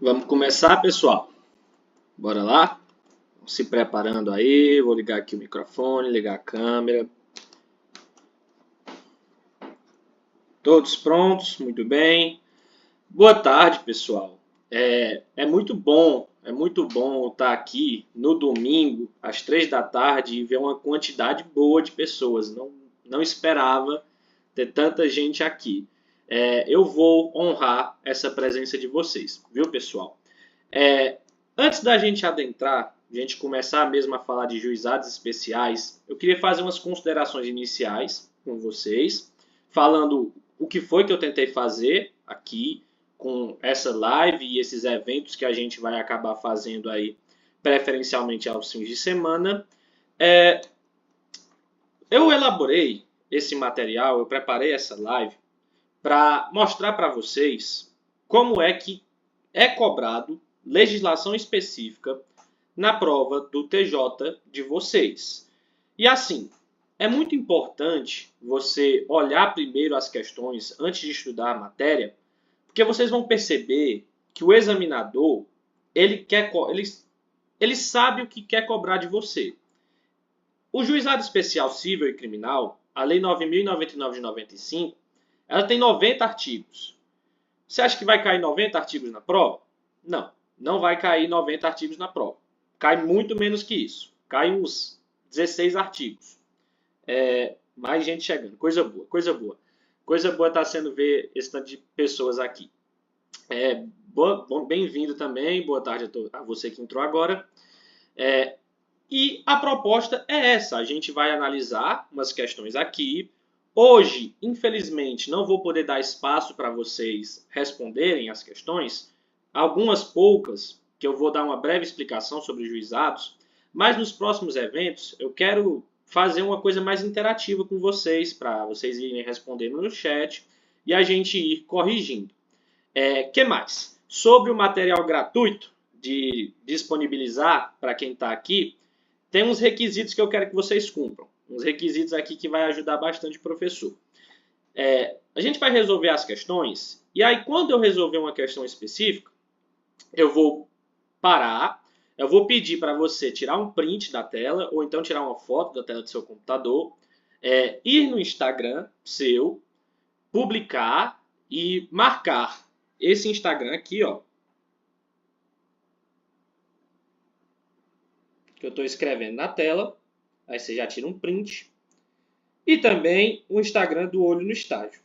Vamos começar, pessoal? Bora lá? Se preparando aí, vou ligar aqui o microfone, ligar a câmera. Todos prontos? Muito bem. Boa tarde, pessoal. É muito bom estar aqui no domingo, às 3 da tarde, e ver uma quantidade boa de pessoas. Não esperava ter tanta gente aqui. Eu vou honrar essa presença de vocês, viu, pessoal? É, Antes da gente adentrar, a gente começar mesmo a falar de juizados especiais, eu queria fazer umas considerações iniciais com vocês, falando o que foi que eu tentei fazer aqui com essa live e esses eventos que a gente vai acabar fazendo aí, preferencialmente aos fins de semana. É, eu elaborei esse material, eu preparei essa live para mostrar para vocês como é que é cobrado legislação específica na prova do TJ de vocês. E assim, é muito importante você olhar primeiro as questões antes de estudar a matéria, porque vocês vão perceber que o examinador ele sabe o que quer cobrar de você. O Juizado Especial Civil e Criminal, a Lei 9.099 de 95, ela tem 90 artigos. Você acha que vai cair 90 artigos na prova? Não, não vai cair 90 artigos na prova. Cai muito menos que isso. Cai uns 16 artigos. Mais gente chegando. Coisa boa, coisa boa. Coisa boa está sendo ver esse tanto de pessoas aqui. Bem-vindo também. Boa tarde a você que entrou agora. E a proposta é essa. A gente vai analisar umas questões aqui. Hoje, infelizmente, não vou poder dar espaço para vocês responderem as questões. Algumas poucas, que eu vou dar uma breve explicação sobre juizados. Mas nos próximos eventos, eu quero fazer uma coisa mais interativa com vocês, para vocês irem respondendo no chat e a gente ir corrigindo. Que mais? Sobre o material gratuito de disponibilizar para quem está aqui, tem uns requisitos que eu quero que vocês cumpram. Uns requisitos aqui que vai ajudar bastante o professor. A gente vai resolver as questões, e aí quando eu resolver uma questão específica, eu vou parar, eu vou pedir para você tirar um print da tela, ou então tirar uma foto da tela do seu computador, ir no Instagram seu, publicar e marcar esse Instagram aqui, ó, que eu estou escrevendo na tela. Aí você já tira um print. E também o Instagram do Olho no Estágio.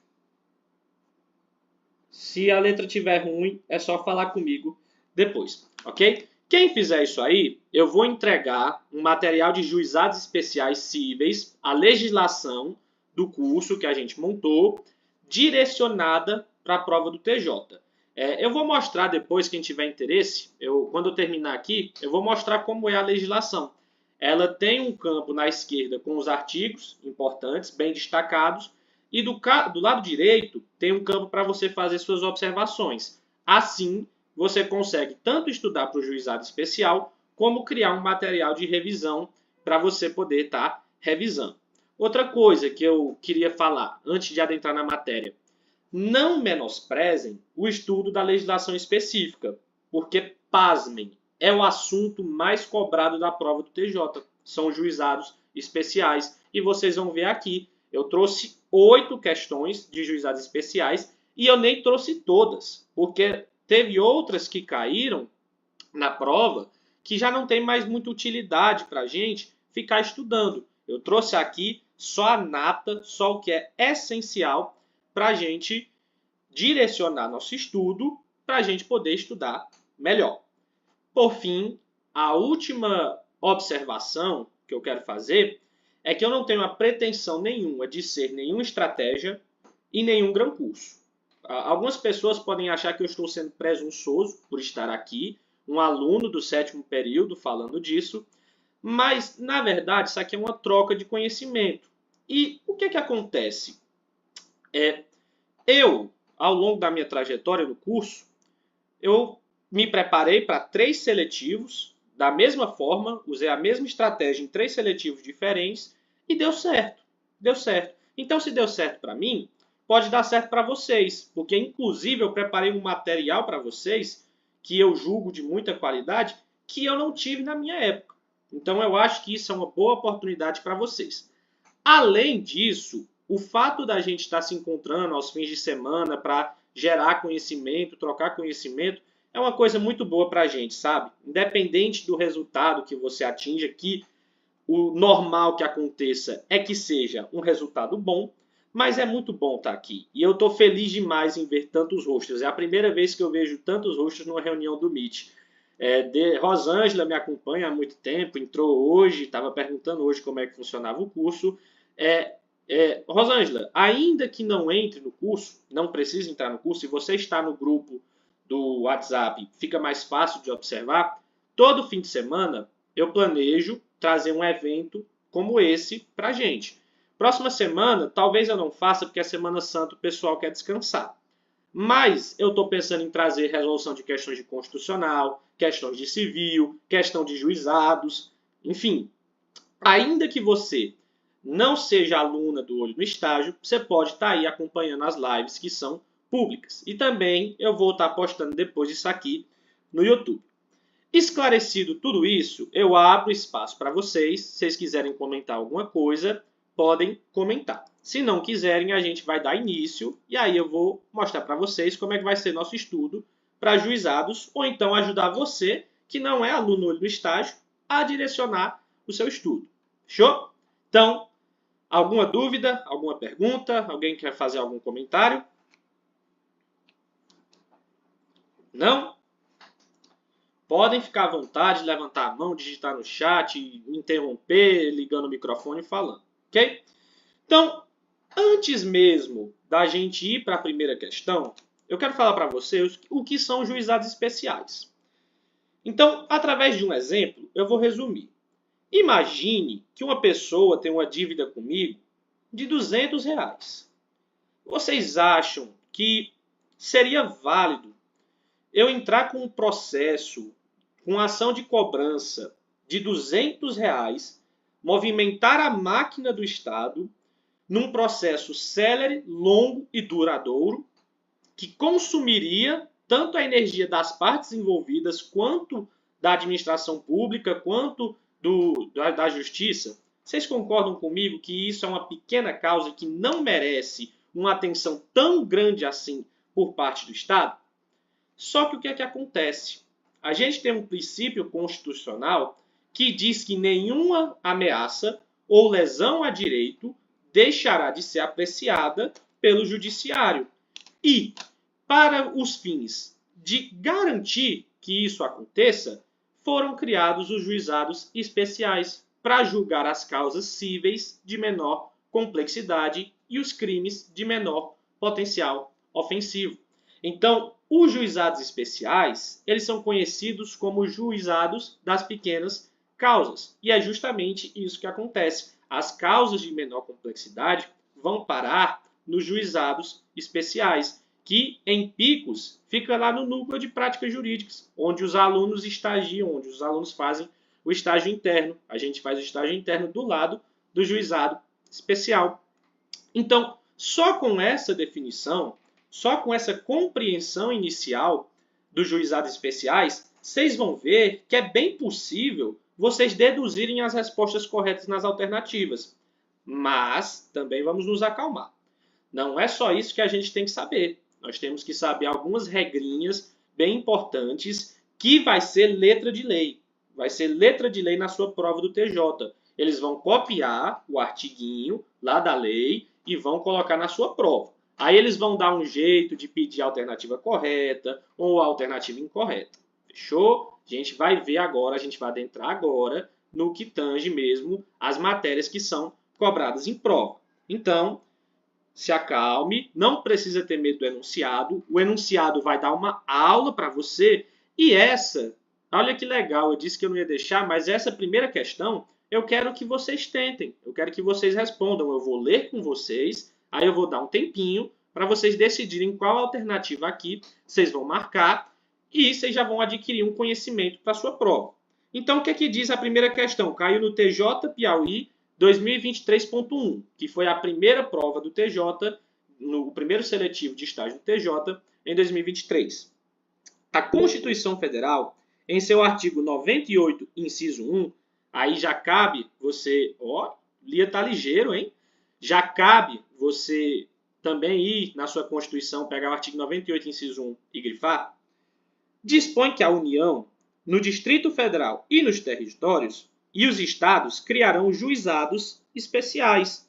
Se a letra estiver ruim, é só falar comigo depois, ok? Quem fizer isso aí, eu vou entregar um material de juizados especiais cíveis, a legislação do curso que a gente montou, direcionada para a prova do TJ. Eu vou mostrar depois, quem tiver interesse, quando eu terminar aqui, eu vou mostrar como é a legislação. Ela tem um campo na esquerda com os artigos importantes, bem destacados, e do lado direito tem um campo para você fazer suas observações. Assim, você consegue tanto estudar para o juizado especial, como criar um material de revisão para você poder estar revisando. Outra coisa que eu queria falar, antes de adentrar na matéria, não menosprezem o estudo da legislação específica, porque, pasmem, é o assunto mais cobrado da prova do TJ. São juizados especiais. E vocês vão ver aqui, eu trouxe 8 questões de juizados especiais e eu nem trouxe todas, porque teve outras que caíram na prova que já não tem mais muita utilidade para a gente ficar estudando. Eu trouxe aqui só a nata, só o que é essencial para a gente direcionar nosso estudo, para a gente poder estudar melhor. Por fim, a última observação que eu quero fazer é que eu não tenho a pretensão nenhuma de ser nenhuma estratégia e nenhum gran curso. Algumas pessoas podem achar que eu estou sendo presunçoso por estar aqui, um aluno do 7º período falando disso, mas, na verdade, isso aqui é uma troca de conhecimento. E o que acontece? Eu, ao longo da minha trajetória no curso, eu me preparei para 3 seletivos, da mesma forma, usei a mesma estratégia em 3 seletivos diferentes e deu certo. Deu certo. Então, se deu certo para mim, pode dar certo para vocês, porque inclusive eu preparei um material para vocês que eu julgo de muita qualidade, que eu não tive na minha época. Então eu acho que isso é uma boa oportunidade para vocês. Além disso, o fato da gente estar se encontrando aos fins de semana para gerar conhecimento, trocar conhecimento, é uma coisa muito boa para a gente, sabe? Independente do resultado que você atinja, que o normal que aconteça é que seja um resultado bom, mas é muito bom estar aqui. E eu estou feliz demais em ver tantos rostos. É a primeira vez que eu vejo tantos rostos numa reunião do Meet. Rosângela me acompanha há muito tempo, entrou hoje, estava perguntando hoje como é que funcionava o curso. Rosângela, ainda que não entre no curso, não precisa entrar no curso, se você está no grupo do WhatsApp, fica mais fácil de observar. Todo fim de semana eu planejo trazer um evento como esse para a gente. Próxima semana, talvez eu não faça, porque é Semana Santa o pessoal quer descansar. Mas eu estou pensando em trazer resolução de questões de constitucional, questões de civil, questão de juizados, enfim. Ainda que você não seja aluna do Olho no Estágio, você pode estar aí acompanhando as lives que são públicas. E também eu vou estar postando depois disso aqui no YouTube. Esclarecido tudo isso, eu abro espaço para vocês. Se vocês quiserem comentar alguma coisa, podem comentar. Se não quiserem, a gente vai dar início e aí eu vou mostrar para vocês como é que vai ser nosso estudo para juizados ou então ajudar você, que não é aluno do estágio, a direcionar o seu estudo. Fechou? Então, alguma dúvida, alguma pergunta? Alguém quer fazer algum comentário? Não? Podem ficar à vontade, levantar a mão, digitar no chat, interromper, ligando o microfone e falando, ok? Então, antes mesmo da gente ir para a primeira questão, eu quero falar para vocês o que são juizados especiais. Então, através de um exemplo, eu vou resumir. Imagine que uma pessoa tem uma dívida comigo de R$200. Vocês acham que seria válido eu entrar com um processo, com ação de cobrança de R$200, movimentar a máquina do Estado num processo célere, longo e duradouro, que consumiria tanto a energia das partes envolvidas, quanto da administração pública, quanto da justiça? Vocês concordam comigo que isso é uma pequena causa que não merece uma atenção tão grande assim por parte do Estado? Só que o que é que acontece? A gente tem um princípio constitucional que diz que nenhuma ameaça ou lesão a direito deixará de ser apreciada pelo judiciário. E, para os fins de garantir que isso aconteça, foram criados os juizados especiais para julgar as causas cíveis de menor complexidade e os crimes de menor potencial ofensivo. Então, os juizados especiais, eles são conhecidos como juizados das pequenas causas. E é justamente isso que acontece. As causas de menor complexidade vão parar nos juizados especiais, que em Picos fica lá no núcleo de práticas jurídicas, onde os alunos estagiam, onde os alunos fazem o estágio interno. A gente faz o estágio interno do lado do juizado especial. Então, só com essa definição, só com essa compreensão inicial dos juizados especiais, vocês vão ver que é bem possível vocês deduzirem as respostas corretas nas alternativas. Mas também vamos nos acalmar. Não é só isso que a gente tem que saber. Nós temos que saber algumas regrinhas bem importantes que vai ser letra de lei. Vai ser letra de lei na sua prova do TJ. Eles vão copiar o artiguinho lá da lei e vão colocar na sua prova. Aí eles vão dar um jeito de pedir a alternativa correta ou a alternativa incorreta. Fechou? A gente vai ver agora, a gente vai adentrar agora no que tange mesmo as matérias que são cobradas em prova. Então, se acalme, não precisa ter medo do enunciado. O enunciado vai dar uma aula para você. E essa, olha que legal, eu disse que eu não ia deixar, mas essa primeira questão eu quero que vocês tentem. Eu quero que vocês respondam. Eu vou ler com vocês, aí eu vou dar um tempinho para vocês decidirem qual alternativa aqui vocês vão marcar e vocês já vão adquirir um conhecimento para a sua prova. Então, o que é que diz a primeira questão? Caiu no TJ Piauí 2023.1, que foi a primeira prova do TJ, no primeiro seletivo de estágio do TJ, em 2023. a Constituição Federal, em seu artigo 98, inciso 1, aí já cabe você, ó, Lia tá ligeiro, hein? Já cabe você também ir na sua Constituição, pegar o artigo 98, inciso 1 e grifar, dispõe que a União, no Distrito Federal e nos territórios, e os estados criarão juizados especiais,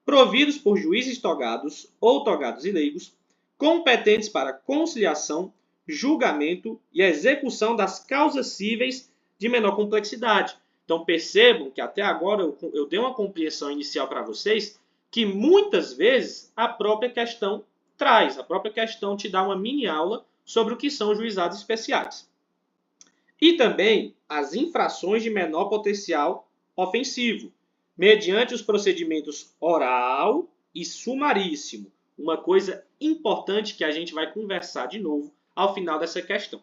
providos por juízes togados ou togados e leigos, competentes para conciliação, julgamento e execução das causas cíveis de menor complexidade. Então percebam que até agora eu dei uma compreensão inicial para vocês que muitas vezes a própria questão traz, a própria questão te dá uma mini aula sobre o que são juizados especiais. E também as infrações de menor potencial ofensivo, mediante os procedimentos oral e sumaríssimo. Uma coisa importante que a gente vai conversar de novo ao final dessa questão.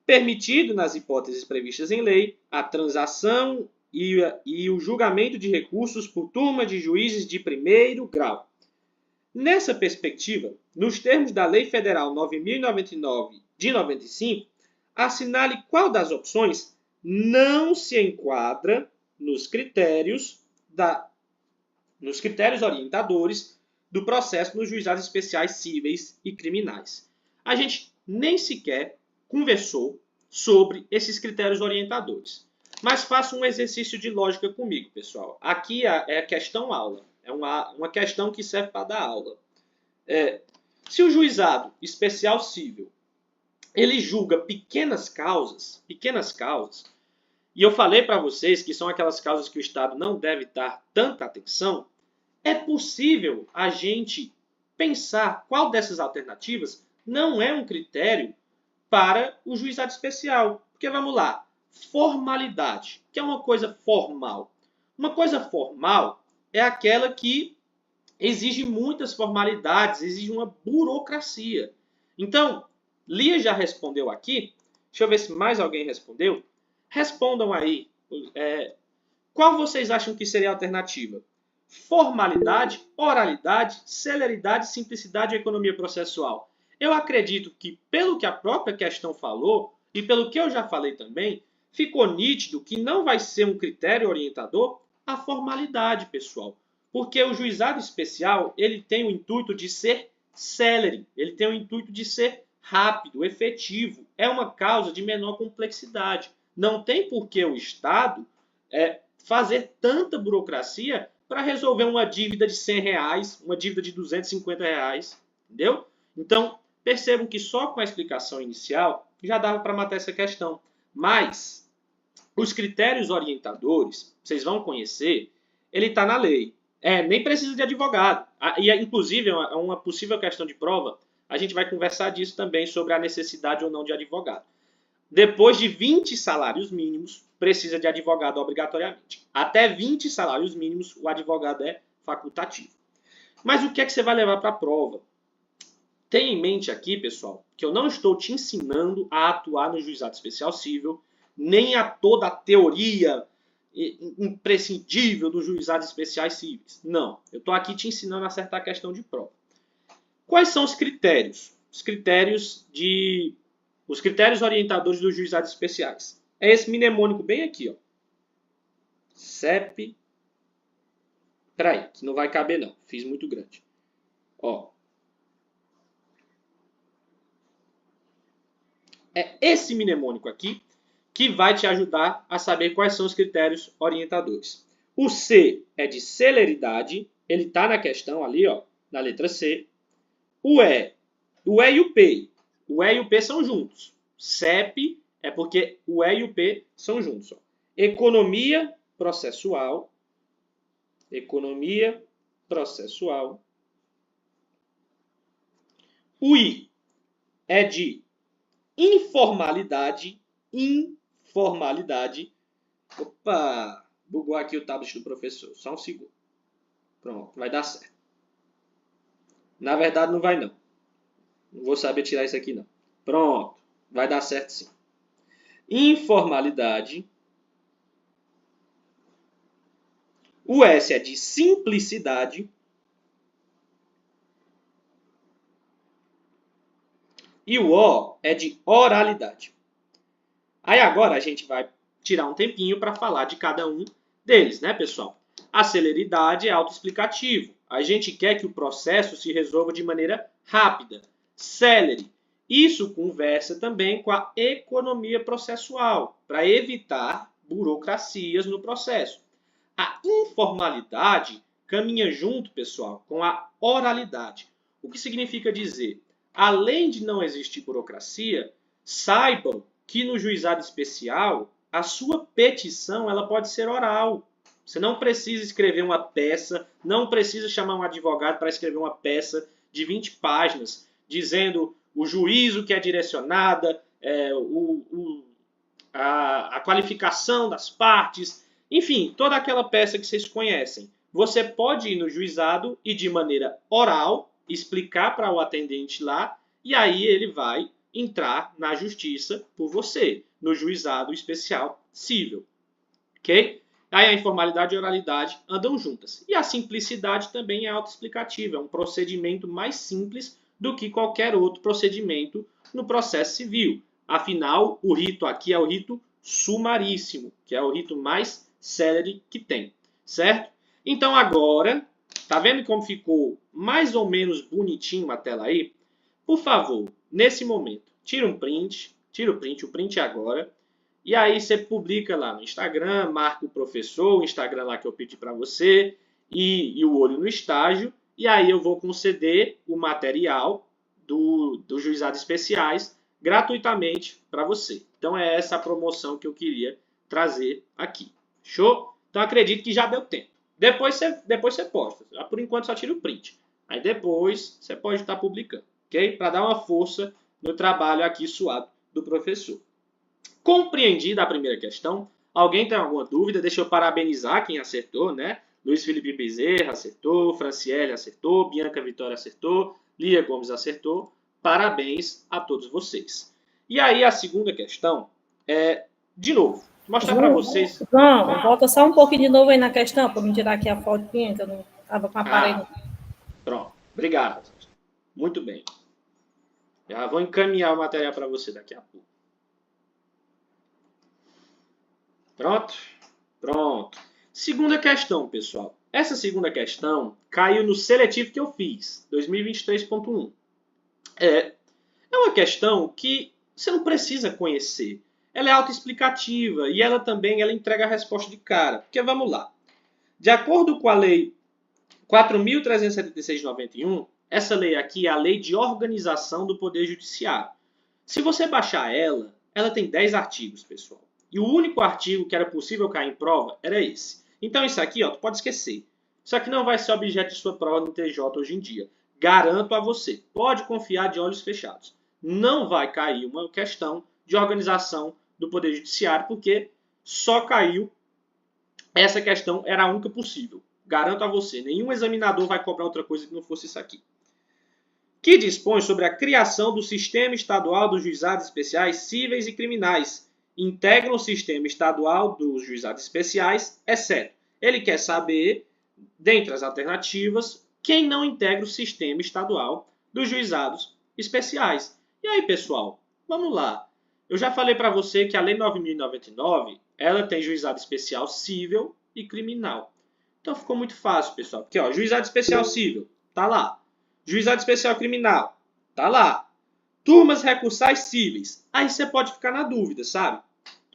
Permitido, nas hipóteses previstas em lei, a transação e o julgamento de recursos por turma de juízes de primeiro grau. Nessa perspectiva, nos termos da Lei Federal 9.099 de 95, assinale qual das opções não se enquadra nos critérios orientadores do processo nos juizados especiais cíveis e criminais. A gente nem sequer conversou sobre esses critérios orientadores. Mas faça um exercício de lógica comigo, pessoal. Aqui é a questão aula. É uma questão que serve para dar aula. Se o juizado especial cível ele julga pequenas causas, e eu falei para vocês que são aquelas causas que o Estado não deve dar tanta atenção, é possível a gente pensar qual dessas alternativas não é um critério para o juizado especial. Porque vamos lá, formalidade, que é uma coisa formal. Uma coisa formal é aquela que exige muitas formalidades, exige uma burocracia. Então, Lia já respondeu aqui. Deixa eu ver se mais alguém respondeu. Respondam aí. Qual vocês acham que seria a alternativa? Formalidade, oralidade, celeridade, simplicidade ou economia processual? Eu acredito que, pelo que a própria questão falou, e pelo que eu já falei também, ficou nítido que não vai ser um critério orientador a formalidade, pessoal. Porque o juizado especial ele tem o intuito de ser célere, ele tem o intuito de ser rápido, efetivo. É uma causa de menor complexidade. Não tem por que o Estado fazer tanta burocracia para resolver uma dívida de R$100, uma dívida de R$250, entendeu? Então, percebam que só com a explicação inicial já dava para matar essa questão. Mas, os critérios orientadores, vocês vão conhecer, ele está na lei. Nem precisa de advogado. E, inclusive, é uma possível questão de prova, a gente vai conversar disso também, sobre a necessidade ou não de advogado. Depois de 20 salários mínimos, precisa de advogado obrigatoriamente. Até 20 salários mínimos, o advogado é facultativo. Mas o que é que você vai levar para a prova? Tenha em mente aqui, pessoal, que eu não estou te ensinando a atuar no juizado especial cível, nem a toda a teoria imprescindível dos juizados especiais cíveis. Não, eu estou aqui te ensinando a acertar a questão de prova. Quais são os critérios? Os critérios orientadores dos juizados especiais. É esse mnemônico bem aqui, ó. CEP. Peraí, que não vai caber não. Fiz muito grande. Ó. É esse mnemônico aqui que vai te ajudar a saber quais são os critérios orientadores. O C é de celeridade. Ele está na questão ali, ó, na letra C. O E e o P. O E e o P são juntos. CEP é porque o E e o P são juntos. Ó. Economia processual. Economia processual. O I é de informalidade. Informalidade. Opa! Bugou aqui o tablet do professor. Só um segundo. Pronto, vai dar certo. Na verdade, não vai não. Não vou saber tirar isso aqui, não. Pronto. Vai dar certo sim. Informalidade. O S é de simplicidade. E o O é de oralidade. Aí agora a gente vai tirar um tempinho para falar de cada um deles, né, pessoal? A celeridade é autoexplicativo. A gente quer que o processo se resolva de maneira rápida, célere. Isso conversa também com a economia processual, para evitar burocracias no processo. A informalidade caminha junto, pessoal, com a oralidade. O que significa dizer? Além de não existir burocracia, saibam que no juizado especial a sua petição ela pode ser oral. Você não precisa escrever uma peça, não precisa chamar um advogado para escrever uma peça de 20 páginas, dizendo o juízo que é direcionada, a qualificação das partes, enfim, toda aquela peça que vocês conhecem. Você pode ir no juizado e, de maneira oral, explicar para o atendente lá, e aí ele vai entrar na justiça por você, no juizado especial civil. Ok? Aí a informalidade e a oralidade andam juntas. E a simplicidade também é autoexplicativa, é um procedimento mais simples do que qualquer outro procedimento no processo civil. Afinal, o rito aqui é o rito sumaríssimo, que é o rito mais célere que tem, certo? Então agora, tá vendo como ficou mais ou menos bonitinho a tela aí? Por favor, nesse momento, tira o print agora, e aí você publica lá no Instagram, marca o professor, o Instagram lá que eu pedi para você, e o olho no estágio, e aí eu vou conceder o material dos juizados especiais gratuitamente para você. Então é essa a promoção que eu queria trazer aqui. Show? Então acredito que já deu tempo. Depois você posta. Por enquanto só tira o print. Aí depois você pode estar publicando. Ok? Para dar uma força no trabalho aqui suado do professor. Compreendida a primeira questão? Alguém tem alguma dúvida? Deixa eu parabenizar quem acertou, né? Luiz Felipe Bezerra acertou, Franciele acertou, Bianca Vitória acertou, Lia Gomes acertou. Parabéns a todos vocês. E aí a segunda questão é, de novo, mostrar para vocês... João, volta só um pouquinho de novo aí na questão, para me tirar aqui a fotinha, que eu não estava com a aparelho. Pronto, obrigado. Muito bem. Já vou encaminhar o material para você daqui a pouco. Pronto? Pronto. Segunda questão, pessoal. Essa segunda questão caiu no seletivo que eu fiz, 2023.1. É uma questão que você não precisa conhecer. Ela é autoexplicativa e ela também entrega a resposta de cara. Porque vamos lá. De acordo com a Lei 4.376 de 91, essa lei aqui é a Lei de Organização do Poder Judiciário. Se você baixar ela tem 10 artigos, pessoal. E o único artigo que era possível cair em prova era esse. Então isso aqui, ó, tu pode esquecer. Isso aqui não vai ser objeto de sua prova no TJ hoje em dia. Garanto a você. Pode confiar de olhos fechados. Não vai cair uma questão de organização do Poder Judiciário, porque só caiu essa questão, era a única possível. Garanto a você, nenhum examinador vai cobrar outra coisa que não fosse isso aqui. Que dispõe sobre a criação do Sistema Estadual dos Juizados Especiais Cíveis e Criminais. Integram o Sistema Estadual dos Juizados Especiais, exceto. Ele quer saber, dentre as alternativas, quem não integra o Sistema Estadual dos Juizados Especiais. E aí, pessoal, vamos lá. Eu já falei para você que a Lei 9.099, ela tem juizado especial civil e criminal. Então ficou muito fácil, pessoal. Porque, ó, juizado especial civil, tá lá. Juizado especial criminal, tá lá. Turmas recursais cíveis. Aí você pode ficar na dúvida, sabe?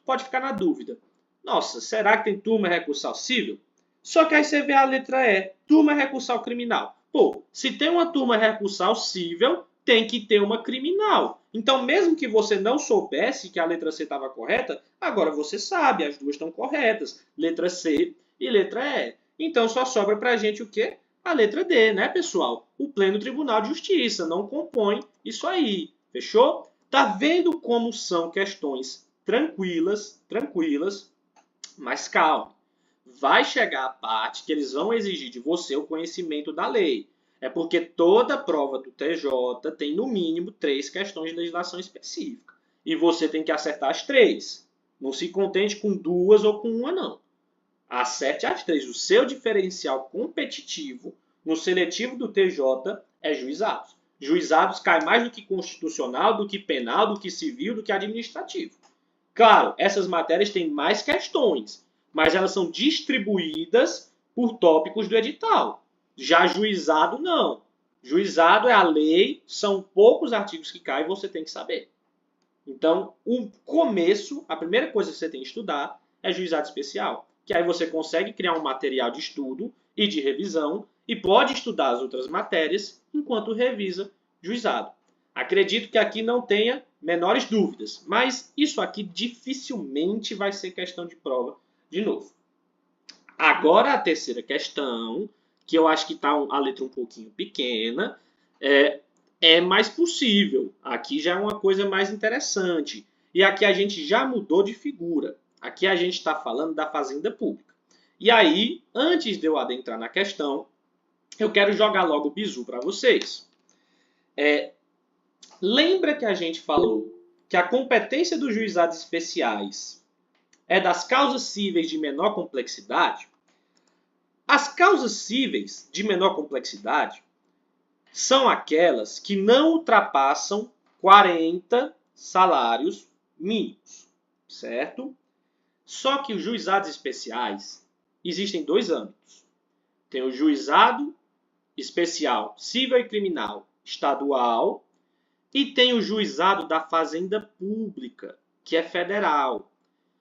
Pode ficar na dúvida. Nossa, será que tem turma recursal civil? Só que aí você vê a letra E, turma recursal criminal. Pô, se tem uma turma recursal civil, tem que ter uma criminal. Então, mesmo que você não soubesse que a letra C estava correta, agora você sabe, as duas estão corretas. Letra C e letra E. Então, só sobra pra gente o quê? A letra D, né, pessoal? O Pleno Tribunal de Justiça não compõe isso aí. Fechou? Tá vendo como são questões tranquilas, mas calma. Vai chegar a parte que eles vão exigir de você o conhecimento da lei. É porque toda prova do TJ tem, no mínimo, 3 questões de legislação específica. E você tem que acertar as 3. Não se contente com 2 ou com 1, não. Acerte as 3. O seu diferencial competitivo no seletivo do TJ é juizados. Juizados cai mais do que constitucional, do que penal, do que civil, do que administrativo. Claro, essas matérias têm mais questões, mas elas são distribuídas por tópicos do edital. Já juizado, não. Juizado é a lei, são poucos artigos que caem e você tem que saber. Então, o começo, a primeira coisa que você tem que estudar é juizado especial, que aí você consegue criar um material de estudo e de revisão e pode estudar as outras matérias enquanto revisa juizado. Acredito que aqui não tenha menores dúvidas, mas isso aqui dificilmente vai ser questão de prova de novo. Agora a terceira questão, que eu acho que está a letra um pouquinho pequena, é mais possível. Aqui já é uma coisa mais interessante. E aqui a gente já mudou de figura. Aqui a gente está falando da fazenda pública. E aí, antes de eu adentrar na questão, eu quero jogar logo o bizu para vocês. Lembra que a gente falou que a competência dos juizados especiais é das causas cíveis de menor complexidade? As causas cíveis de menor complexidade são aquelas que não ultrapassam 40 salários mínimos, certo? Só que os juizados especiais existem dois âmbitos. Tem o juizado especial civil e criminal estadual e tem o juizado da fazenda pública, que é federal.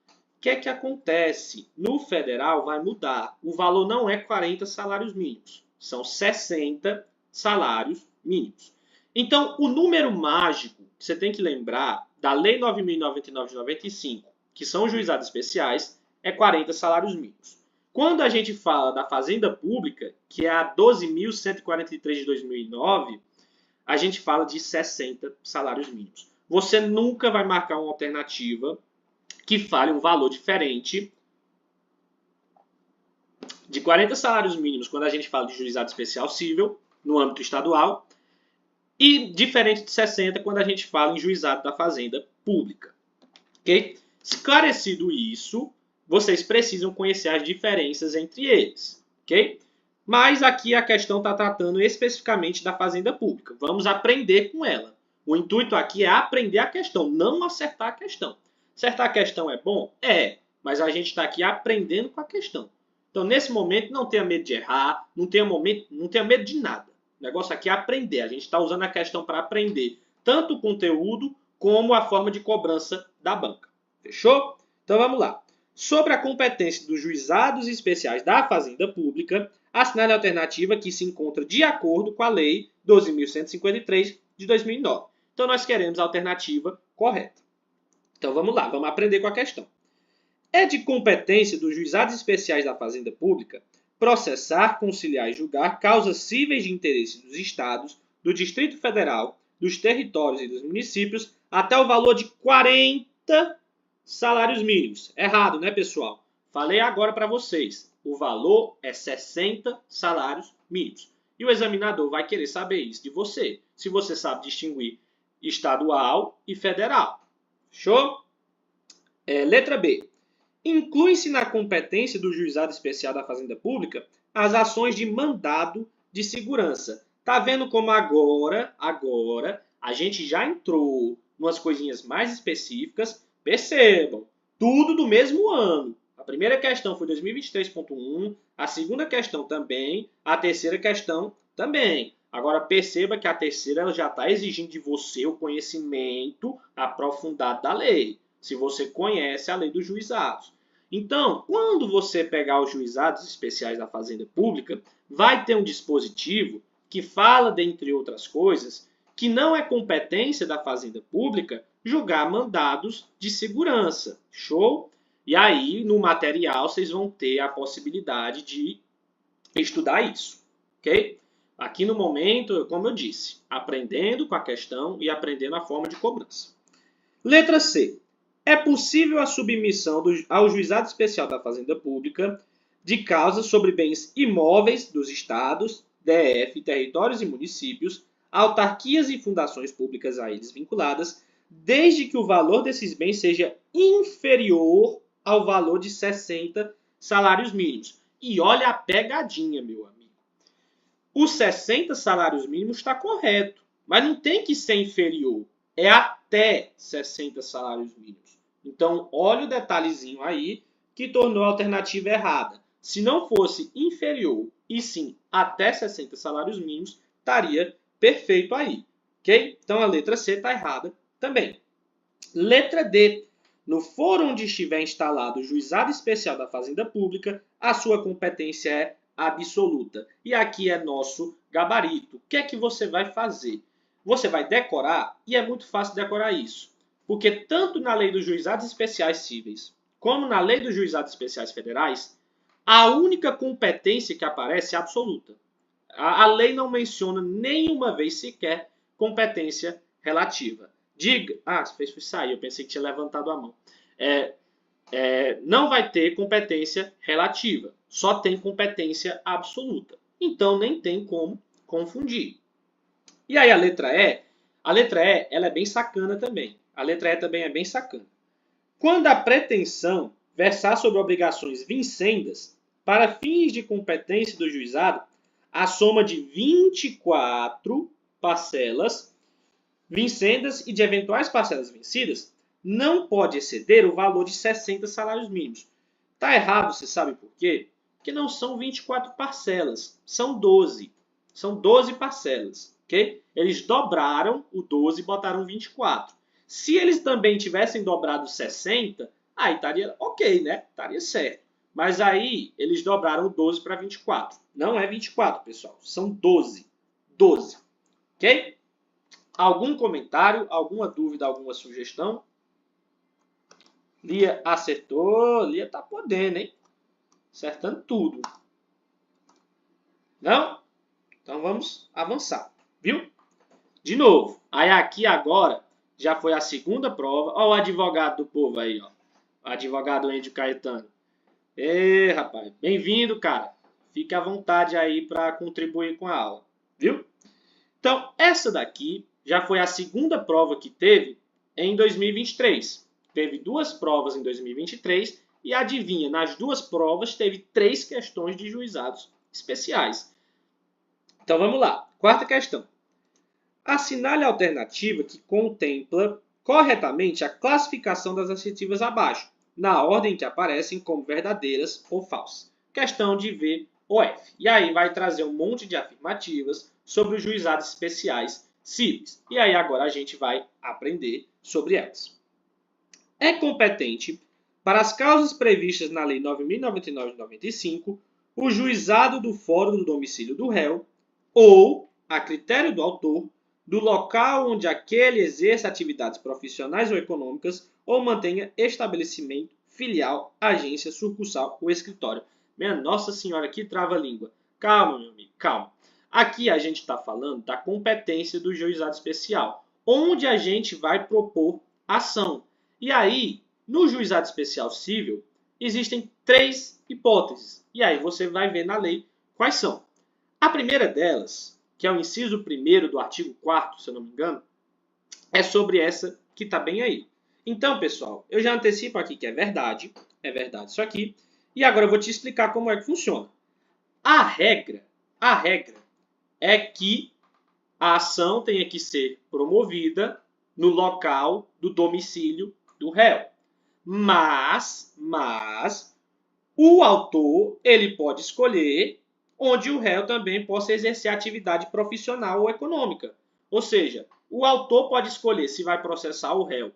O que é que acontece? No federal vai mudar. O valor não é 40 salários mínimos, são 60 salários mínimos. Então, o número mágico que você tem que lembrar da Lei 9.099 de 95, que são os juizados especiais, é 40 salários mínimos. Quando a gente fala da Fazenda Pública, que é a 12.143 de 2009, a gente fala de 60 salários mínimos. Você nunca vai marcar uma alternativa que fale um valor diferente de 40 salários mínimos quando a gente fala de juizado especial civil, no âmbito estadual, e diferente de 60 quando a gente fala em juizado da fazenda pública. Okay? Esclarecido isso, vocês precisam conhecer as diferenças entre eles. Okay? Mas aqui a questão está tratando especificamente da fazenda pública. Vamos aprender com ela. O intuito aqui é aprender a questão, não acertar a questão. Acertar a questão é bom? É, mas a gente está aqui aprendendo com a questão. Então, nesse momento, não tenha medo de errar, não tenha medo de nada. O negócio aqui é aprender. A gente está usando a questão para aprender tanto o conteúdo como a forma de cobrança da banca. Fechou? Então, vamos lá. Sobre a competência dos juizados especiais da Fazenda Pública, assinale a alternativa que se encontra de acordo com a Lei 12.153 de 2009. Então, nós queremos a alternativa correta. Então, vamos lá. Vamos aprender com a questão. É de competência dos juizados especiais da Fazenda Pública processar, conciliar e julgar causas cíveis de interesse dos estados, do Distrito Federal, dos territórios e dos municípios até o valor de 40 salários mínimos. Errado, né, pessoal? Falei agora para vocês. O valor é 60 salários mínimos. E o examinador vai querer saber isso de você, se você sabe distinguir estadual e federal. Show? Letra B. Inclui-se na competência do juizado especial da Fazenda Pública as ações de mandado de segurança. Tá vendo como agora a gente já entrou em umas coisinhas mais específicas. Percebam, tudo do mesmo ano. A primeira questão foi 2023.1, a segunda questão também, a terceira questão também. Agora perceba que a terceira ela já está exigindo de você o conhecimento aprofundado da lei, se você conhece a lei dos juizados. Então, quando você pegar os juizados especiais da Fazenda Pública, vai ter um dispositivo que fala, dentre outras coisas, que não é competência da Fazenda Pública julgar mandados de segurança. Show? E aí, no material, vocês vão ter a possibilidade de estudar isso. Ok? Aqui no momento, como eu disse, aprendendo com a questão e aprendendo a forma de cobrança. Letra C. É possível a submissão ao juizado especial da Fazenda Pública de causas sobre bens imóveis dos estados, DF, territórios e municípios, autarquias e fundações públicas a eles vinculadas, desde que o valor desses bens seja inferior ao valor de 60 salários mínimos. E olha a pegadinha, meu amigo. Os 60 salários mínimos está correto. Mas não tem que ser inferior. É até 60 salários mínimos. Então, olha o detalhezinho aí que tornou a alternativa errada. Se não fosse inferior e sim até 60 salários mínimos, estaria perfeito aí. Ok? Então, a letra C está errada também. Letra D. No foro onde estiver instalado o Juizado Especial da Fazenda Pública, a sua competência é absoluta. E aqui é nosso gabarito. O que é que você vai fazer? Você vai decorar, e é muito fácil decorar isso. Porque tanto na Lei dos Juizados Especiais Cíveis, como na Lei dos Juizados Especiais Federais, a única competência que aparece é absoluta. A lei não menciona nenhuma vez sequer competência relativa. Diga. Ah, fez sair, eu pensei que tinha levantado a mão. Não vai ter competência relativa, só tem competência absoluta. Então nem tem como confundir. E aí a letra E ela é bem sacana também. A letra E também é bem sacana. Quando a pretensão versar sobre obrigações vincendas, para fins de competência do juizado, a soma de 24 parcelas vincendas e de eventuais parcelas vencidas não pode exceder o valor de 60 salários mínimos. Está errado, você sabe por quê? Porque não são 24 parcelas, são 12. São 12 parcelas, ok? Eles dobraram o 12 e botaram 24. Se eles também tivessem dobrado 60, aí estaria ok, né? Estaria certo. Mas aí eles dobraram o 12 para 24. Não é 24, pessoal. São 12. 12. Ok? Algum comentário, alguma dúvida, alguma sugestão? Lia acertou. Lia tá podendo, hein? Acertando tudo. Não? Então vamos avançar. Viu? De novo. Aí aqui agora já foi a segunda prova. Olha o advogado do povo aí, ó. O advogado Índio Caetano. Ê, rapaz. Bem-vindo, cara. Fique à vontade aí para contribuir com a aula. Viu? Então, essa daqui já foi a segunda prova que teve em 2023. Teve 2 provas em 2023 e adivinha, nas 2 provas teve 3 questões de juizados especiais. Então vamos lá. Quarta questão. Assinale a alternativa que contempla corretamente a classificação das assertivas abaixo, na ordem que aparecem como verdadeiras ou falsas. Questão de V ou F. E aí vai trazer um monte de afirmativas sobre os juizados especiais cíveis. E aí agora a gente vai aprender sobre elas. É competente para as causas previstas na Lei 9.099 de 95 o juizado do fórum do domicílio do réu ou, a critério do autor, do local onde aquele exerça atividades profissionais ou econômicas ou mantenha estabelecimento, filial, agência, sucursal ou escritório. Minha Nossa Senhora, que trava-língua. Calma, meu amigo, calma. Aqui a gente está falando da competência do juizado especial, onde a gente vai propor ação. E aí, no juizado especial civil, existem 3 hipóteses. E aí você vai ver na lei quais são. A primeira delas, que é o inciso 1º do artigo 4º, se eu não me engano, é sobre essa que está bem aí. Então, pessoal, eu já antecipo aqui que é verdade isso aqui, e agora eu vou te explicar como é que funciona. A regra é que a ação tenha que ser promovida no local do domicílio do réu. Mas o autor ele pode escolher onde o réu também possa exercer atividade profissional ou econômica. Ou seja, o autor pode escolher se vai processar o réu.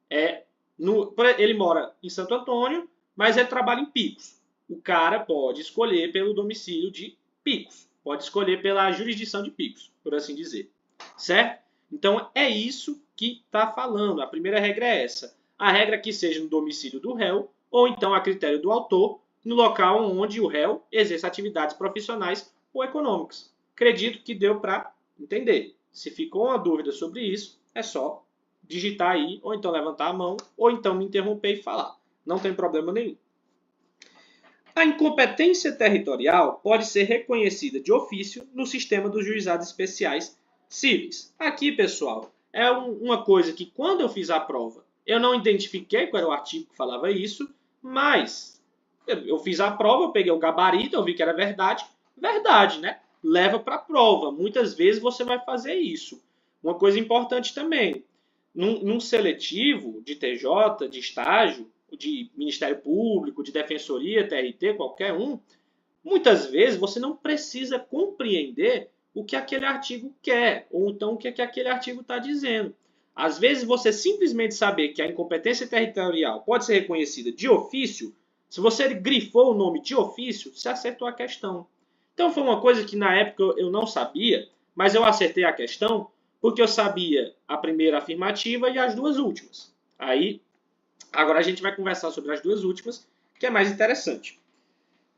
Ele mora em Santo Antônio, mas ele trabalha em Picos. O cara pode escolher pelo domicílio de Picos. Pode escolher pela jurisdição de Picos, por assim dizer. Certo? Então, é isso que está falando. A primeira regra é essa. A regra é que seja no domicílio do réu, ou então, a critério do autor, no local onde o réu exerce atividades profissionais ou econômicas. Acredito que deu para entender. Se ficou uma dúvida sobre isso, é só digitar aí, ou então levantar a mão, ou então me interromper e falar. Não tem problema nenhum. A incompetência territorial pode ser reconhecida de ofício no sistema dos juizados especiais cíveis. Aqui, pessoal, é uma coisa que quando eu fiz a prova, eu não identifiquei qual era o artigo que falava isso, mas eu fiz a prova, eu peguei o gabarito, eu vi que era verdade, né? Leva para a prova. Muitas vezes você vai fazer isso. uma coisa importante também. Num seletivo de TJ, de estágio, de Ministério Público, de Defensoria, TRT, qualquer um, muitas vezes você não precisa compreender o que aquele artigo quer, ou então o que aquele artigo está dizendo. Às vezes, você simplesmente saber que a incompetência territorial pode ser reconhecida de ofício, se você grifou o nome de ofício, você acertou a questão. Então, foi uma coisa que na época eu não sabia, mas eu acertei a questão porque eu sabia a primeira afirmativa e as duas últimas. Aí, agora a gente vai conversar sobre as duas últimas, que é mais interessante.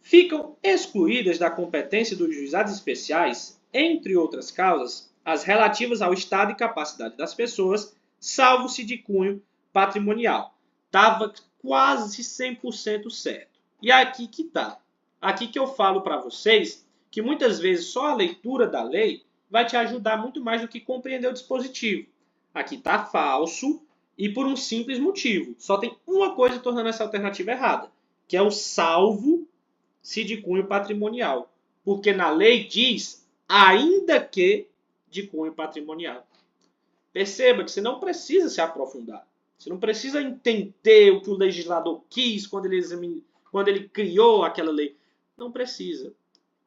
Ficam excluídas da competência dos juizados especiais, entre outras causas, as relativas ao estado e capacidade das pessoas, salvo-se de cunho patrimonial. Estava quase 100% certo. E aqui que está. Aqui que eu falo para vocês que muitas vezes só a leitura da lei vai te ajudar muito mais do que compreender o dispositivo. Aqui está falso e por um simples motivo. Só tem uma coisa tornando essa alternativa errada, que é o salvo-se de cunho patrimonial. Porque na lei diz ainda que de cunho patrimonial. Perceba que você não precisa se aprofundar. Você não precisa entender o que o legislador quis quando ele criou aquela lei. Não precisa.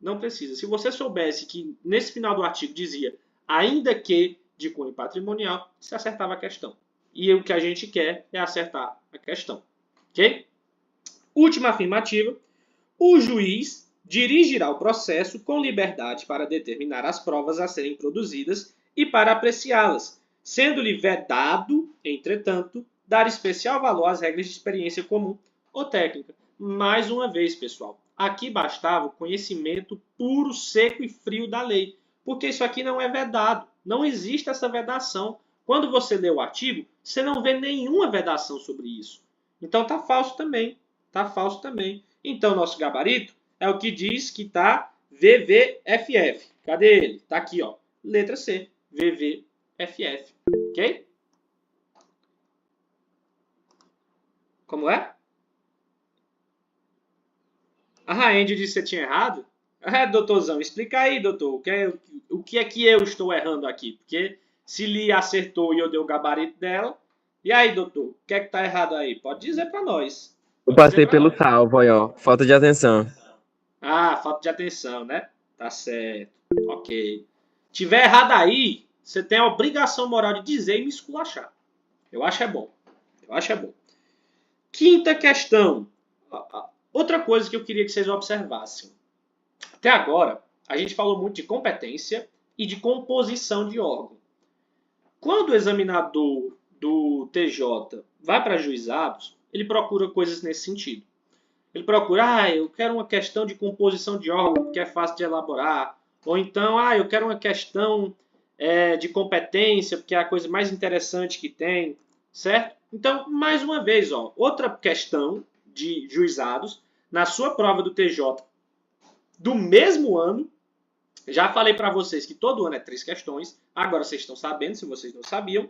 Não precisa. Se você soubesse que nesse final do artigo dizia ainda que de cunho patrimonial, você acertava a questão. E o que a gente quer é acertar a questão. Ok? Última afirmativa. O juiz dirigirá o processo com liberdade para determinar as provas a serem produzidas e para apreciá-las, sendo-lhe vedado, entretanto, dar especial valor às regras de experiência comum ou técnica. Mais uma vez, pessoal, aqui bastava o conhecimento puro, seco e frio da lei, porque isso aqui não é vedado, não existe essa vedação. Quando você lê o artigo, você não vê nenhuma vedação sobre isso. Então está falso também, está falso também. Então, nosso gabarito é o que diz que está VVFF. Cadê ele? Está aqui, ó. Letra C, VVFF. Ok? Como é? A Andy disse que você tinha errado? Doutorzão, explica aí, doutor. O que é que eu estou errando aqui? Porque se Li acertou e eu dei o gabarito dela. E aí, doutor? O que é que está errado aí? Pode dizer para nós. Eu passei pelo salvo aí, ó. Falta de atenção. Ah, falta de atenção, né? Tá certo. Ok. Tiver errado aí, você tem a obrigação moral de dizer e me esculachar. Eu acho é bom. Eu acho é bom. Quinta questão. Outra coisa que eu queria que vocês observassem. Até agora, a gente falou muito de competência e de composição de órgão. Quando o examinador do TJ vai para juizados, ele procura coisas nesse sentido. Ele procura, eu quero uma questão de composição de órgão, que é fácil de elaborar. Ou então, eu quero uma questão de competência, porque é a coisa mais interessante que tem, certo? Então, mais uma vez, ó, outra questão de juizados, na sua prova do TJ do mesmo ano, já falei para vocês que todo ano é 3 questões, agora vocês estão sabendo, se vocês não sabiam.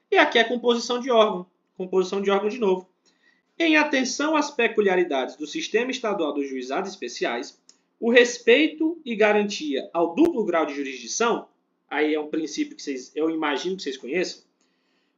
E aqui é composição de órgão de novo. Em atenção às peculiaridades do sistema estadual dos juizados especiais, o respeito e garantia ao duplo grau de jurisdição, aí é um princípio que eu imagino que vocês conheçam,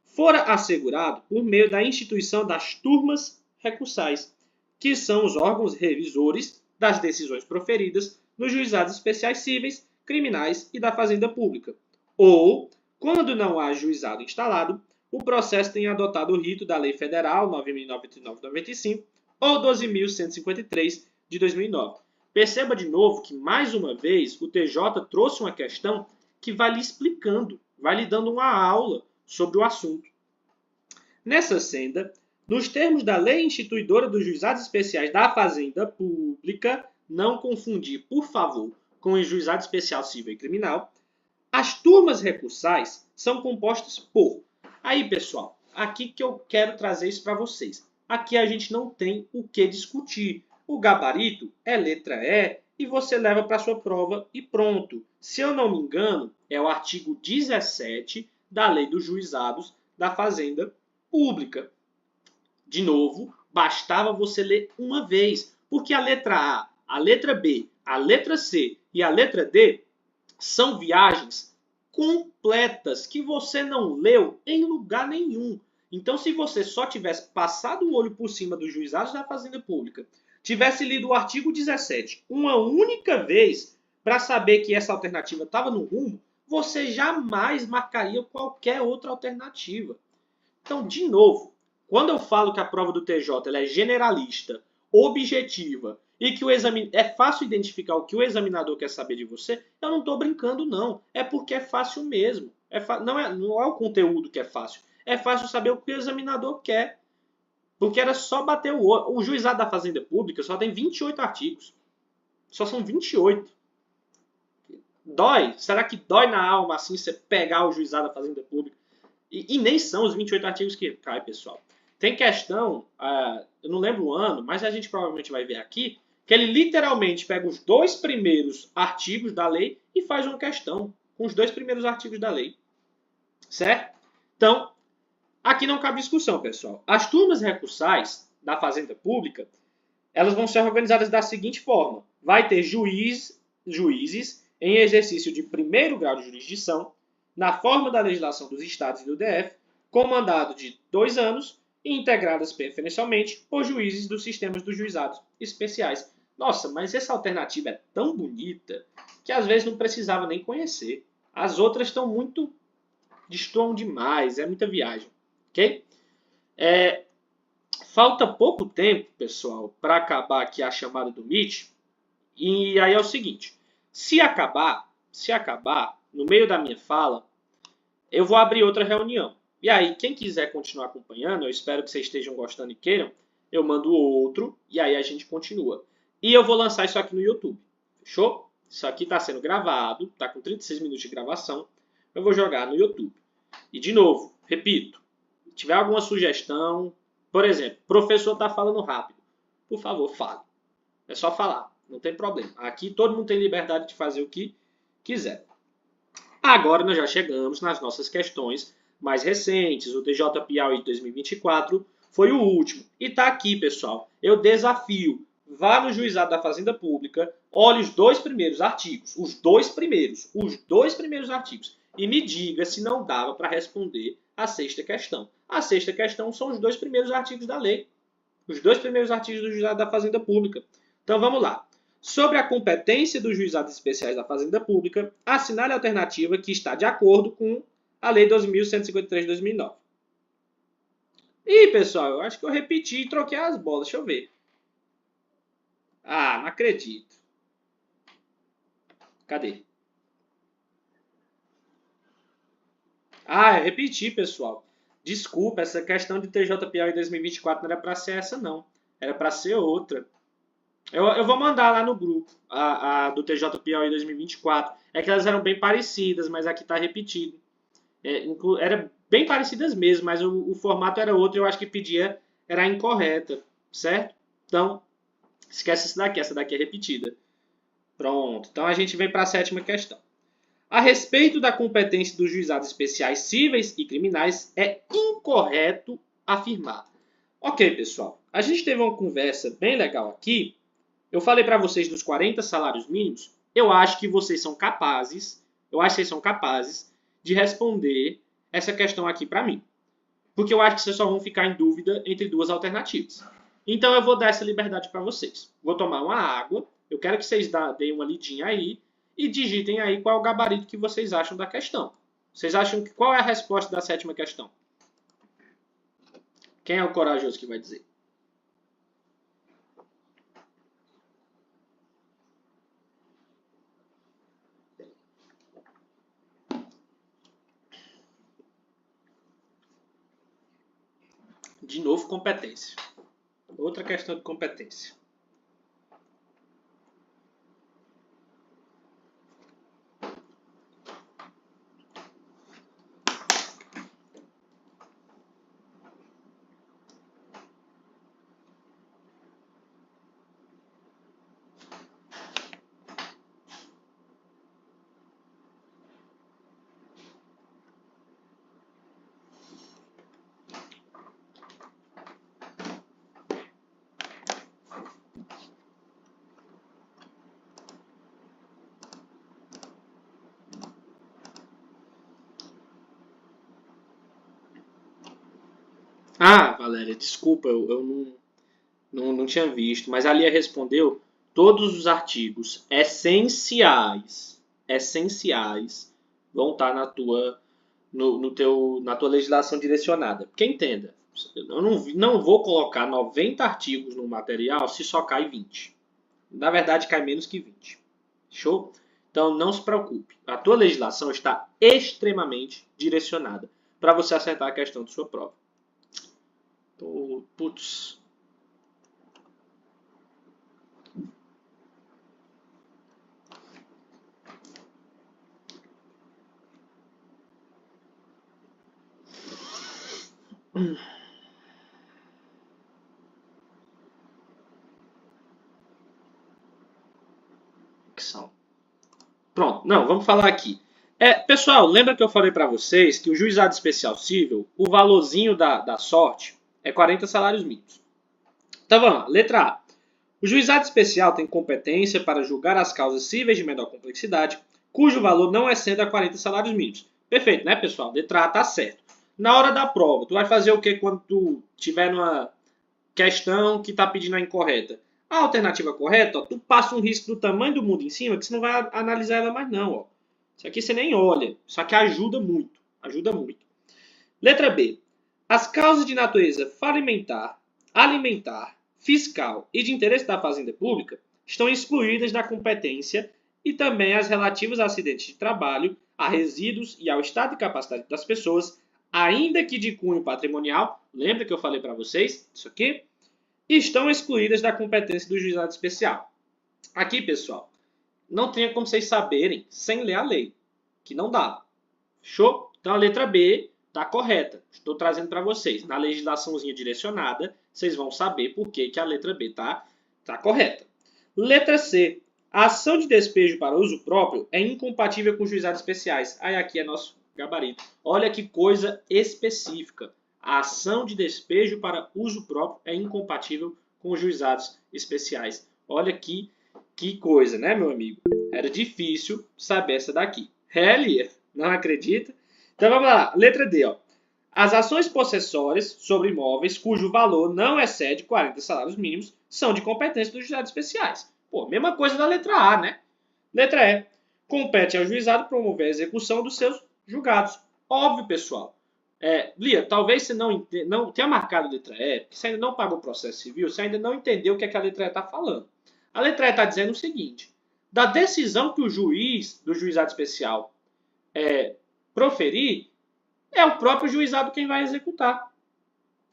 fora assegurado por meio da instituição das turmas recursais, que são os órgãos revisores das decisões proferidas nos juizados especiais cíveis, criminais e da Fazenda Pública. Ou, quando não há juizado instalado, o processo tem adotado o rito da Lei Federal 9.995 ou 12.153 de 2009. Perceba de novo que, mais uma vez, o TJ trouxe uma questão que vai lhe explicando, vai lhe dando uma aula sobre o assunto. Nessa senda, nos termos da Lei Instituidora dos Juizados Especiais da Fazenda Pública, não confundir, por favor, com o Juizado Especial Civil e Criminal, as turmas recursais são compostas por... Aí, pessoal, aqui que eu quero trazer isso para vocês. Aqui a gente não tem o que discutir. O gabarito é letra E e você leva para a sua prova e pronto. Se eu não me engano, é o artigo 17 da Lei dos Juizados da Fazenda Pública. De novo, bastava você ler uma vez, porque a letra A, a letra B, a letra C e a letra D são viagens completas que você não leu em lugar nenhum. Então, se você só tivesse passado o olho por cima dos juizados da Fazenda Pública, tivesse lido o artigo 17 uma única vez para saber que essa alternativa estava no rumo, você jamais marcaria qualquer outra alternativa. Então, de novo, quando eu falo que a prova do TJ ela é generalista, objetiva e que é fácil identificar o que o examinador quer saber de você, eu não estou brincando, não. É porque é fácil mesmo. Não é o conteúdo que é fácil. É fácil saber o que o examinador quer. Porque era só bater o olho. O juizado da Fazenda Pública só tem 28 artigos. Só são 28. Dói? Será que dói na alma assim você pegar o juizado da Fazenda Pública? E nem são os 28 artigos que cai, pessoal. Tem questão, eu não lembro o ano, mas a gente provavelmente vai ver aqui, que ele literalmente pega os 2 primeiros artigos da lei e faz uma questão com os 2 primeiros artigos da lei. Certo? Então, aqui não cabe discussão, pessoal. As turmas recursais da Fazenda Pública, elas vão ser organizadas da seguinte forma. Vai ter juízes em exercício de primeiro grau de jurisdição, na forma da legislação dos estados e do DF, com mandado de 2 anos e integradas preferencialmente por juízes dos sistemas dos juizados especiais. Nossa, mas essa alternativa é tão bonita que às vezes não precisava nem conhecer. As outras estão muito... destoam demais, é muita viagem. Ok? Falta pouco tempo, pessoal, para acabar aqui a chamada do Meet. E aí é o seguinte, se acabar, no meio da minha fala, eu vou abrir outra reunião. E aí, quem quiser continuar acompanhando, eu espero que vocês estejam gostando e queiram, eu mando outro e aí a gente continua. E eu vou lançar isso aqui no YouTube. Fechou? Isso aqui está sendo gravado, está com 36 minutos de gravação. Eu vou jogar no YouTube. E de novo, repito, se tiver alguma sugestão, por exemplo, o professor está falando rápido, por favor, fale. É só falar, não tem problema. Aqui todo mundo tem liberdade de fazer o que quiser. Agora nós já chegamos nas nossas questões mais recentes. O TJ Piauí de 2024 foi o último. E está aqui, pessoal. Eu desafio. Vá no juizado da Fazenda Pública, olhe os 2 primeiros artigos. Os dois primeiros artigos. E me diga se não dava para responder a 6ª questão. A 6ª questão são os 2 primeiros artigos da lei. Os 2 primeiros artigos do juizado da Fazenda Pública. Então vamos lá. Sobre a competência dos juizados especiais da Fazenda Pública, assinale a alternativa que está de acordo com a Lei 2.153 de 2009. Ih, pessoal, eu acho que eu repeti e troquei as bolas. Deixa eu ver. Ah, não acredito. Cadê? Ah, eu repeti, pessoal. Desculpa, essa questão de TJPL em 2024 não era para ser essa, não. Era para ser outra. Eu vou mandar lá no grupo a do TJ Piauí 2024. É que elas eram bem parecidas, mas aqui está repetido. Era bem parecidas mesmo, mas o formato era outro e eu acho que pedia era incorreta, certo? Então, esquece essa daqui é repetida. Pronto, então a gente vem para a 7ª questão. A respeito da competência dos juizados especiais cíveis e criminais, é incorreto afirmar. Ok, pessoal, a gente teve uma conversa bem legal aqui. Eu falei para vocês dos 40 salários mínimos. Eu acho que vocês são capazes, de responder essa questão aqui para mim. Porque eu acho que vocês só vão ficar em dúvida entre 2 alternativas. Então eu vou dar essa liberdade para vocês. Vou tomar uma água, eu quero que vocês deem uma lidinha aí e digitem aí qual é o gabarito que vocês acham da questão. Vocês acham que qual é a resposta da 7ª questão? Quem é o corajoso que vai dizer? De novo, competência. Outra questão de competência. Ah, Valéria, desculpa, eu não tinha visto, mas a Lia respondeu todos os artigos essenciais vão estar na tua legislação direcionada. Porque entenda, eu não vou colocar 90 artigos no material se só cai 20. Na verdade, cai menos que 20. Show? Então, não se preocupe. A tua legislação está extremamente direcionada para você acertar a questão de sua prova. Putz. Que são? Pronto, não, vamos falar aqui. Pessoal, lembra que eu falei para vocês que o juizado especial civil, o valorzinho da sorte é 40 salários mínimos. Então vamos lá, letra A. O juizado especial tem competência para julgar as causas cíveis de menor complexidade, cujo valor não exceda 40 salários mínimos. Perfeito, né, pessoal? Letra A tá certo. Na hora da prova, tu vai fazer o que quando tu tiver numa questão que está pedindo a incorreta? A alternativa correta, ó, tu passa um risco do tamanho do mundo em cima que você não vai analisar ela mais não. Ó. Isso aqui você nem olha. Isso aqui ajuda muito. Ajuda muito. Letra B. As causas de natureza falimentar, alimentar, fiscal e de interesse da fazenda pública estão excluídas da competência e também as relativas a acidentes de trabalho, a resíduos e ao estado de capacidade das pessoas, ainda que de cunho patrimonial, lembra que eu falei para vocês isso aqui? Estão excluídas da competência do juizado especial. Aqui, pessoal, não tem como vocês saberem sem ler a lei, que não dá. Show? Então a letra B está correta. Estou trazendo para vocês. Na legislaçãozinha direcionada, vocês vão saber por que a letra B está correta. Letra C. A ação de despejo para uso próprio é incompatível com juizados especiais. Aí aqui é nosso gabarito. Olha que coisa específica. A ação de despejo para uso próprio é incompatível com os juizados especiais. Olha que coisa, né, meu amigo? Era difícil saber essa daqui. Lia, não acredita? Então vamos lá. Letra D. Ó. As ações possessórias sobre imóveis cujo valor não excede 40 salários mínimos são de competência dos juizados especiais. Pô, mesma coisa da letra A, né? Letra E. Compete ao juizado promover a execução dos seus julgados. Óbvio, pessoal. Lia, talvez você não tenha marcado a letra E, porque você ainda não pagou o processo civil, você ainda não entendeu o que a letra E está falando. A letra E está dizendo o seguinte: da decisão que o juiz do juizado especial proferir, é o próprio juizado quem vai executar.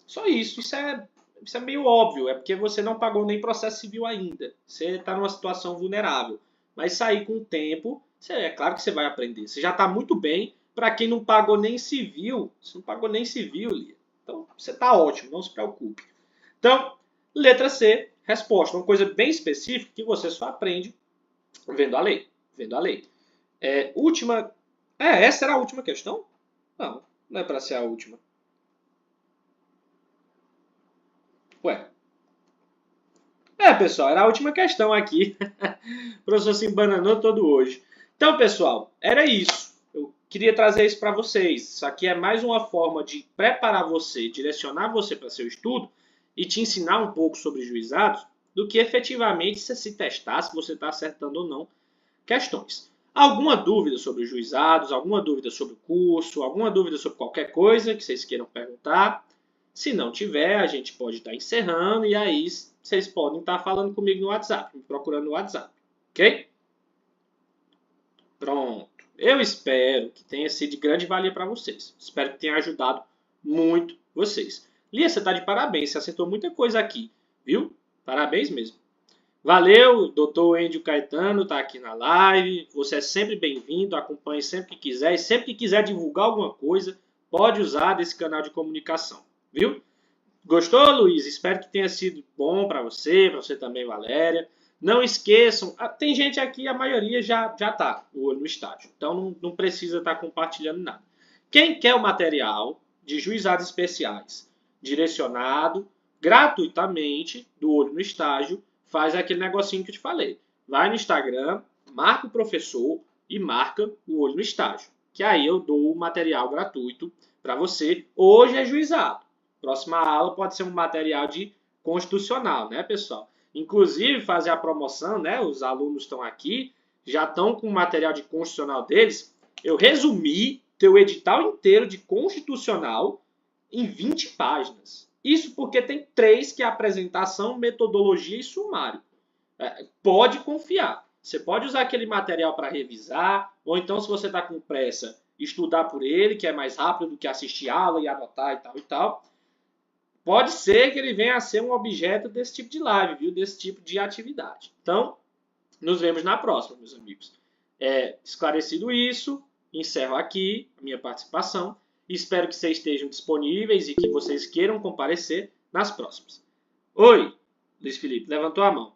Só isso. Isso é meio óbvio. É porque você não pagou nem processo civil ainda. Você está numa situação vulnerável. Mas sair com o tempo, é claro que você vai aprender. Você já está muito bem para quem não pagou nem civil. Você não pagou nem civil, Lia. Então, você está ótimo. Não se preocupe. Então, letra C, resposta. Uma coisa bem específica que você só aprende vendo a lei. Vendo a lei. Essa era a última questão? Não é para ser a última. Ué. Pessoal, era a última questão aqui. O professor se embananou todo hoje. Então, pessoal, era isso. Eu queria trazer isso para vocês. Isso aqui é mais uma forma de preparar você, direcionar você para seu estudo e te ensinar um pouco sobre juizados do que efetivamente você se testar se você está acertando ou não questões. Alguma dúvida sobre os juizados, alguma dúvida sobre o curso, alguma dúvida sobre qualquer coisa que vocês queiram perguntar? Se não tiver, a gente pode estar encerrando e aí vocês podem estar falando comigo no WhatsApp, me procurando no WhatsApp, ok? Pronto. Eu espero que tenha sido de grande valia para vocês. Espero que tenha ajudado muito vocês. Lia, você está de parabéns, você acertou muita coisa aqui, viu? Parabéns mesmo. Valeu, doutor Endio Caetano está aqui na live. Você é sempre bem-vindo, acompanhe sempre que quiser. E sempre que quiser divulgar alguma coisa, pode usar desse canal de comunicação, viu? Gostou, Luiz? Espero que tenha sido bom para você também, Valéria. Não esqueçam, tem gente aqui, a maioria já está o olho no estágio. Então não precisa estar compartilhando nada. Quem quer o material de juizados especiais direcionado gratuitamente do olho no estágio, faz aquele negocinho que eu te falei. Vai no Instagram, marca o professor e marca o olho no estágio. Que aí eu dou o material gratuito para você. Hoje é juizado. Próxima aula pode ser um material de constitucional, né, pessoal? Inclusive, fazer a promoção, né? Os alunos estão aqui, já estão com o material de constitucional deles. Eu resumi teu edital inteiro de constitucional em 20 páginas. Isso porque tem 3 que é apresentação, metodologia e sumário. Pode confiar. Você pode usar aquele material para revisar, ou então, se você está com pressa, estudar por ele, que é mais rápido do que assistir aula e anotar e tal e tal. Pode ser que ele venha a ser um objeto desse tipo de live, viu? Desse tipo de atividade. Então, nos vemos na próxima, meus amigos. Esclarecido isso, encerro aqui a minha participação. Espero que vocês estejam disponíveis e que vocês queiram comparecer nas próximas. Oi, Luiz Felipe, levantou a mão.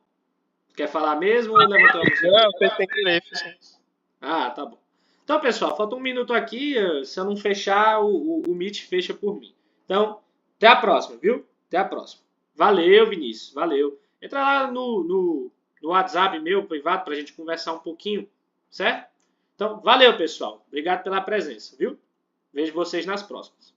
Quer falar mesmo ou levantou a mão? Não, você tem que ler, professor. Ah, tá bom. Então, pessoal, falta um minuto aqui. Se eu não fechar, o Meet fecha por mim. Então, até a próxima, viu? Até a próxima. Valeu, Vinícius. Valeu. Entra lá no WhatsApp meu, privado, para a gente conversar um pouquinho, certo? Então, valeu, pessoal. Obrigado pela presença, viu? Vejo vocês nas próximas.